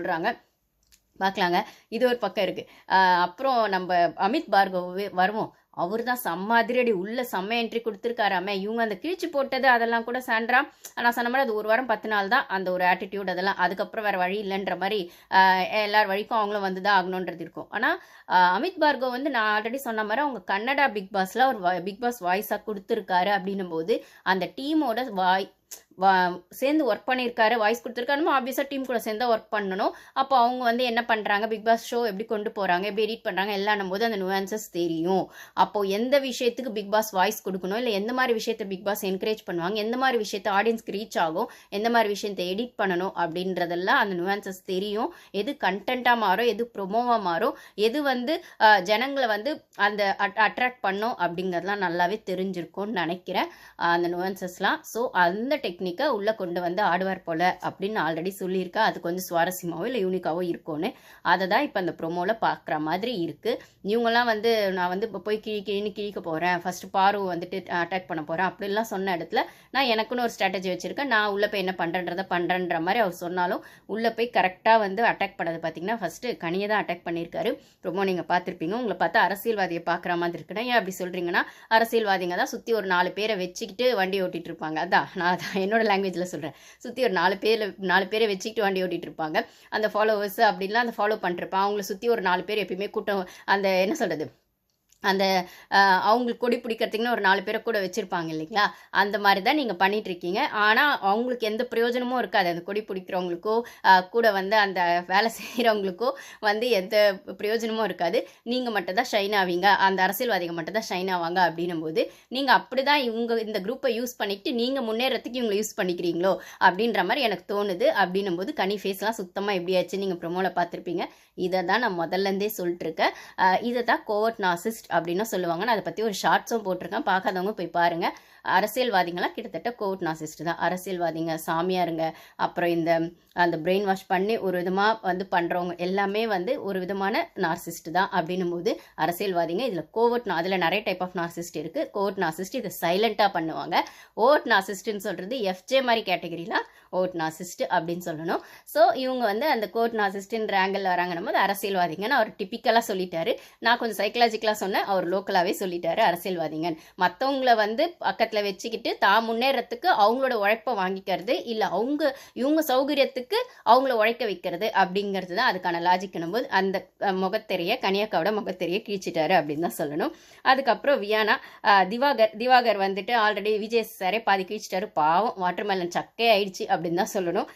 சொல்கிறாங்க. பார்க்கலாங்க. இது ஒரு பக்கம் இருக்குது. அப்புறம் நம்ம அமித் பார்கவ் வருவோம். அவர் தான் செம்ம அதிரடி உள்ள செம்ம என்ட்ரி கொடுத்துருக்காராமே. இவங்க அந்த கிழிச்சு போட்டது அதெல்லாம் கூட சாண்ட்ரா நான் சொன்ன மாதிரி அது 1 வாரம் 10 நாள் தான் அந்த ஒரு ஆட்டிடியூட் அதெல்லாம். அதுக்கப்புறம் வேறு வழி இல்லைன்ற மாதிரி எல்லார் வழிக்கும் அவங்களும் வந்து தான் ஆகணுன்றது இருக்கும். ஆனால் அமித் பார்கவ் வந்து நான் ஆல்ரெடி சொன்ன மாதிரி அவங்க கன்னடா பிக் பாஸில் ஒரு பிக் பாஸ் வாய்ஸாக கொடுத்துருக்காரு அப்படின்னும் போது அந்த டீமோட சேர்ந்து ஒர்க் பண்ணியிருக்காரு, வாய்ஸ் கொடுத்துருக்காரு. ஆப்வியஸாக டீம் கூட சேர்ந்து ஒர்க் பண்ணணும். அப்போ அவங்க வந்து என்ன பண்ணுறாங்க, பிக் பாஸ் ஷோ எப்படி கொண்டு போகிறாங்க, எப்படி எடிட் பண்ணுறாங்க எல்லாம் போது அந்த நுவான்சஸ் தெரியும். அப்போது எந்த விஷயத்துக்கு பிக் பாஸ் வாய்ஸ் கொடுக்கணும், இல்லை எந்த மாதிரி விஷயத்தை பிக் பாஸ் என்கரேஜ் பண்ணுவாங்க, எந்த மாதிரி விஷயத்தை ஆடியன்ஸ்க்கு ரீச் ஆகும், எந்த மாதிரி விஷயத்தை எடிட் பண்ணணும் அப்படின்றதெல்லாம் அந்த நுவான்சஸ் தெரியும். எது கண்டென்ட்டாக மாறும், எது ப்ரொமோவாக மாறும், எது வந்து ஜனங்களை வந்து அந்த அட்ராக்ட் பண்ணும் அப்படிங்கிறதுலாம் நல்லாவே தெரிஞ்சிருக்கும்னு நினைக்கிறேன் அந்த நுவான்சஸ்லாம். ஸோ அந்த டெக்னிக்கை உள்ளே கொண்டு வந்து ஆடுவார் போல் அப்படின்னு ஆல்ரெடி சொல்லியிருக்கேன். அது கொஞ்சம் சுவாரஸ்யமாகவோ இல்லை யூனிக்காவோ இருக்கும்னு அதை தான் இப்போ அந்த ப்ரொமோவில் பார்க்குற மாதிரி இருக்குது. இவங்கெல்லாம் வந்து நான் வந்து இப்போ போய் கிழிக்க போகிறேன், ஃபஸ்ட்டு பாரு வந்துட்டு அட்டாக் பண்ண போகிறேன் அப்படின்லாம் சொன்ன இடத்துல நான் எனக்குன்னு ஒரு ஸ்ட்ராட்டஜி வச்சுருக்கேன், நான் உள்ளே போய் என்ன பண்ணுறன்ற மாதிரி அவர் சொன்னாலும் உள்ளே போய் கரெக்டாக வந்து அட்டாக் பண்ணது பார்த்தீங்கன்னா ஃபஸ்ட்டு கனியை தான் அட்டாக் பண்ணியிருக்காரு. ப்ரொமோ நீங்கள் பார்த்துருப்பீங்க. உங்களை பார்த்தா அரசியல்வாதியை பார்க்குற மாதிரி இருக்குன்னா ஏன் அப்படி சொல்கிறீங்கன்னா, அரசியல்வாதிங்க தான் சுற்றி ஒரு 4 பேரை வச்சுக்கிட்டு வண்டி ஓட்டிகிட்டு இருப்பாங்க. அதான் நான் என்னோட லாங்குவேஜில் சொல்கிறேன். சுற்றி ஒரு 4 பேரை வச்சுக்கிட்டு வண்டி ஓட்டிகிட்டு இருப்பாங்க. அந்த ஃபாலோவர்ஸ் அப்படின்லாம் அந்த ஃபாலோ பண்ணிருப்பான். அவங்கள சுற்றி ஒரு 4 பேர் எப்பயுமே கூட்டம் அந்த என்ன சொல்கிறது அந்த அவங்களுக்கு கொடி பிடிக்கிறதுக்குன்னு ஒரு 4 பேரை கூட வச்சுருப்பாங்க இல்லைங்களா, அந்த மாதிரி தான் நீங்கள் பண்ணிகிட்ருக்கீங்க. ஆனால் அவங்களுக்கு எந்த பிரயோஜனமும் இருக்காது. அந்த கொடி பிடிக்கிறவங்களுக்கோ கூட வந்து அந்த வேலை செய்கிறவங்களுக்கோ வந்து எந்த பிரயோஜனமும் இருக்காது. நீங்கள் மட்டும் தான் ஷைன் ஆவீங்க, அந்த அரசியல்வாதிகள் மட்டும் தான் ஷைன் ஆவாங்க அப்படின்னும் போது நீங்கள் அப்படி தான் இந்த குரூப்பை யூஸ் பண்ணிவிட்டு நீங்கள் முன்னேறத்துக்கு இவங்களை யூஸ் பண்ணிக்கிறீங்களோ அப்படின்ற மாதிரி எனக்கு தோணுது. அப்படின்னும் போது கனி ஃபேஸ்லாம் சுத்தமாக எப்படியாச்சு நீங்கள் ப்ரொமோவில் பார்த்துருப்பீங்க. இதை தான் நான் முதல்லேருந்தே சொல்லிட்டுருக்கேன். இதை தான் கோவர்ட் நார்சிஸ்ட் அப்படின்னு சொல்லுவாங்க. நான் அதை பற்றி ஒரு ஷார்ட்ஸும் போட்டிருக்கேன், பார்க்காதவங்க போய் பாருங்கள். அரசியல்வாதிகளாம் கிட்டத்தட்ட கோவர்ட் நார்சிஸ்ட் தான். அரசியல்வாதிங்க, சாமியாருங்க, அப்புறம் அந்த பிரெயின் வாஷ் பண்ணி ஒரு விதமாக வந்து பண்ணுறவங்க எல்லாமே வந்து ஒரு விதமான நார்சிஸ்ட் தான். அப்படின்னும் போது அரசியல்வாதிங்க இதில் அதில் நிறைய டைப் ஆஃப் நார்சிஸ்ட் இருக்குது. கோவர்ட் நார்சிஸ்ட் இதை சைலண்ட்டாக பண்ணுவாங்க. ஓவர்ட் நார்சிஸ்ட்னு சொல்கிறது எஃப்ஜே மாதிரி கேட்டகரிலாம் ஓவர்ட் நார்சிஸ்ட் அப்படின்னு சொல்லணும். ஸோ இவங்க வந்து அந்த கோவர்ட் நார்சிஸ்ட்ன்ற ஆங்கிள் வராங்கன்னும் போது அரசியல்வாதிங்கன்னு அவர் டிப்பிக்கலாக சொல்லிட்டாரு. நான் கொஞ்சம் சைக்கலாஜிக்கலாக சொன்னேன், அவர் லோக்கலாகவே சொல்லிட்டாரு அரசியல்வாதிங்க. மற்றவங்களை வந்து பக்கத்தில் வச்சுக்கிட்டு தான் முன்னேறத்துக்கு அவங்களோட உழைப்பை வாங்கிக்கிறது, இல்லை இவங்க சௌகரியத்துக்கு அவங்கள உழைக்க வைக்கிறது அப்படிங்கிறது தான் அதுக்கான லாஜிக்னும் போது அந்த முகத்தெரிய கனியாக்காவோட முகத்தெரிய கிழிச்சிட்டாரு அப்படின்னு தான் சொல்லணும். அதுக்கப்புறம் வியானா திவாகர் வந்துட்டு ஆல்ரெடி விஜய் சாரே பாதி கிழிச்சிட்டாரு. பாவம் வாட்டர்மெலன் சக்கே ஆயிடுச்சு அப்படின்னு தான் சொல்லணும்.